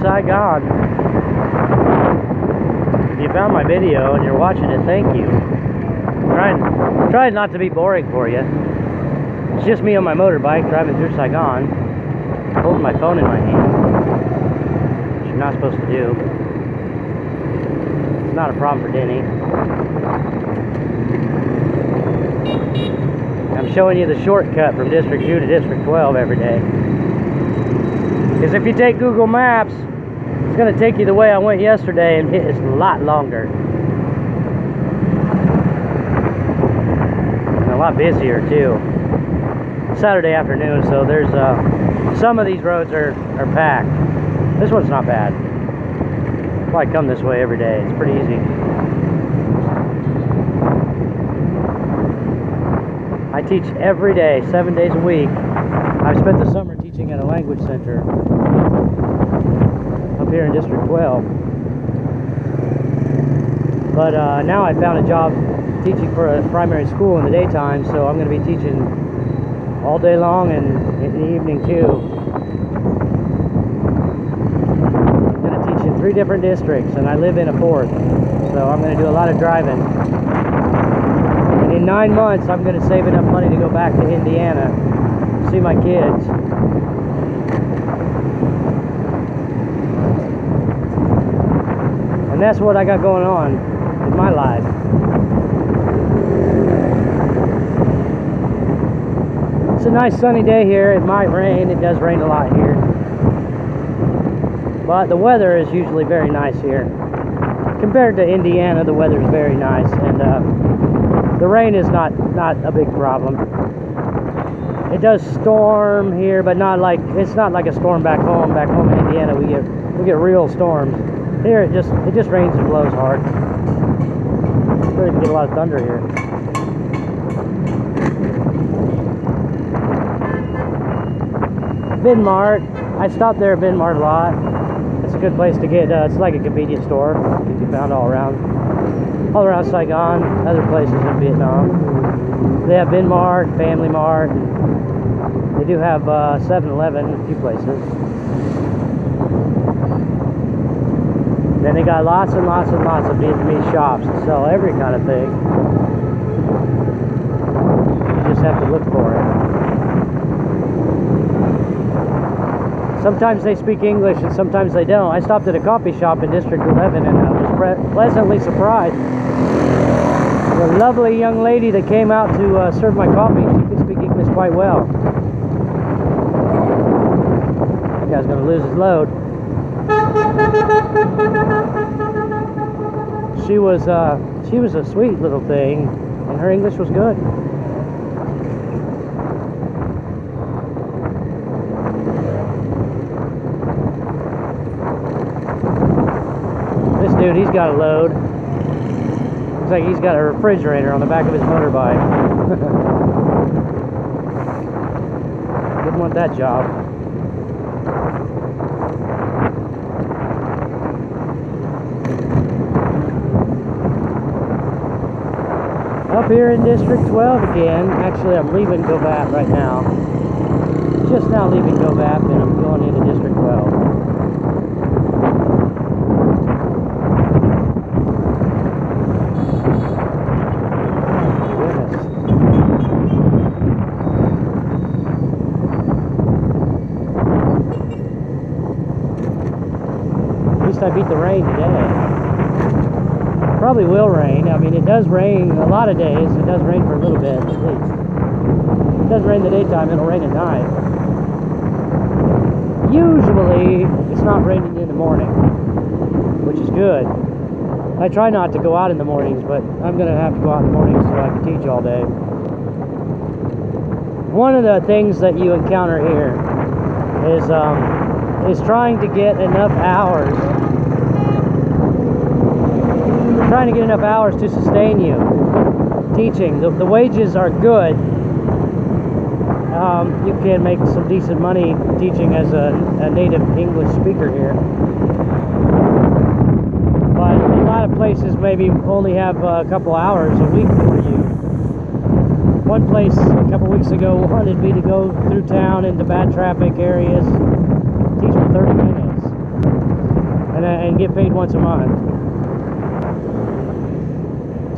Saigon. If you found my video and you're watching it, thank you. Trying not to be boring for you. It's just me on my motorbike driving through Saigon, holding my phone in my hand, which you're not supposed to do. It's not a problem for Denny. I'm showing you the shortcut from District 2 to District 12 every day. Because if you take Google Maps, it's going to take you the way I went yesterday, and it's a lot longer. And a lot busier too. Saturday afternoon, so there's some of these roads are packed. This one's not bad. That's why I come this way every day. It's pretty easy. I teach every day, 7 days a week. I've spent the summer teaching at a language center up here in District 12. But now I found a job teaching for a primary school in the daytime, so I'm going to be teaching all day long and in the evening too. I'm going to teach in 3 different districts, and I live in a 4th, so I'm going to do a lot of driving. And in 9 months, I'm going to save enough money to go back to Indiana, see my kids. And that's what I got going on in my life. It's a nice sunny day here. It might rain. It does rain a lot here. But the weather is usually very nice here. Compared to Indiana, the weather is very nice. And the rain is not a big problem. It does storm here, but it's not like a storm back home. Back home in Indiana, we get real storms. Here it just rains and blows hard. We get a lot of thunder here. Mart. I stopped there at Mart a lot. It's a good place to get. It's like a convenience store. Can be found all around Saigon, other places in Vietnam. They have Mart, Family Mart. They do have 7-Eleven in a few places. Then they got lots and lots and lots of Vietnamese shops that sell every kind of thing. You just have to look for it. Sometimes they speak English and sometimes they don't. I stopped at a coffee shop in District 11 and I was pleasantly surprised. The lovely young lady that came out to serve my coffee, she could speak English quite well. That guy's going to lose his load. She was a sweet little thing, and her English was good. This dude, he's got a load. Looks like he's got a refrigerator on the back of his motorbike. Didn't want that job. Up here in District 12 again. Actually, I'm leaving Govap right now. Just now leaving Govap, and I'm going into District 12. At least I beat the rain today. Probably will rain. I mean, it does rain a lot of days. It does rain for a little bit, at least. It does rain in the daytime. It'll rain at night. Usually, it's not raining in the morning, which is good. I try not to go out in the mornings, but I'm going to have to go out in the mornings so I can teach all day. One of the things that you encounter here is trying to get enough hours. Trying to get enough hours to sustain you teaching. The wages are good. You can make some decent money teaching as a native English speaker here. But a lot of places maybe only have a couple hours a week for you. One place a couple weeks ago wanted me to go through town into bad traffic areas, teach for 30 minutes. and get paid once a month.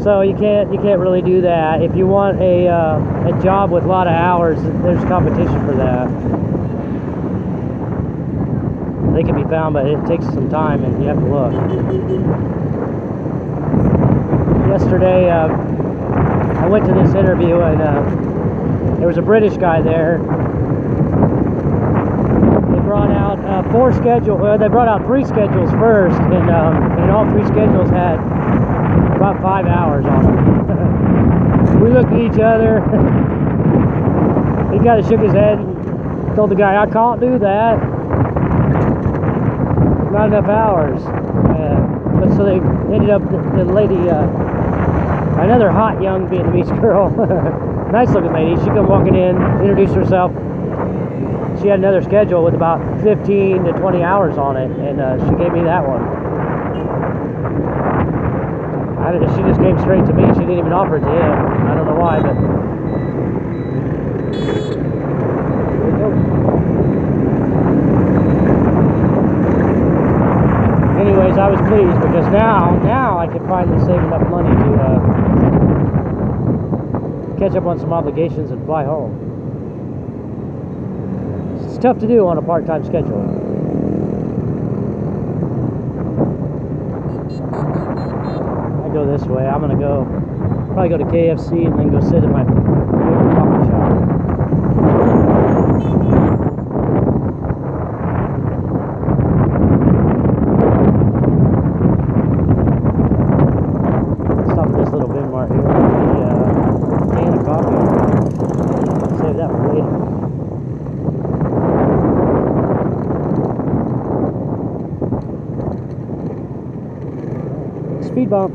So you can't really do that. If you want a job with a lot of hours, there's competition for that. They can be found, but it takes some time and you have to look. Yesterday, I went to this interview and there was a British guy there. They brought out they brought out 3 schedules first, and all 3 schedules had about 5 hours on them. We looked at each other. He kind of shook his head and told the guy, "I can't do that. Not enough hours." But so they ended up, the lady, another hot young Vietnamese girl, nice looking lady, she come walking in, introduced herself. She had another schedule with about 15 to 20 hours on it, and she gave me that one. She just came straight to me. She didn't even offer it to him. I don't know why, but anyways, I was pleased because now I can finally save enough money to catch up on some obligations and fly home. It's tough to do on a part-time schedule. I go this way. I'm gonna probably go to KFC and then go sit in my favorite coffee shop. Stop at this little bin mart here. A can of coffee. Save that for later. Speed bump.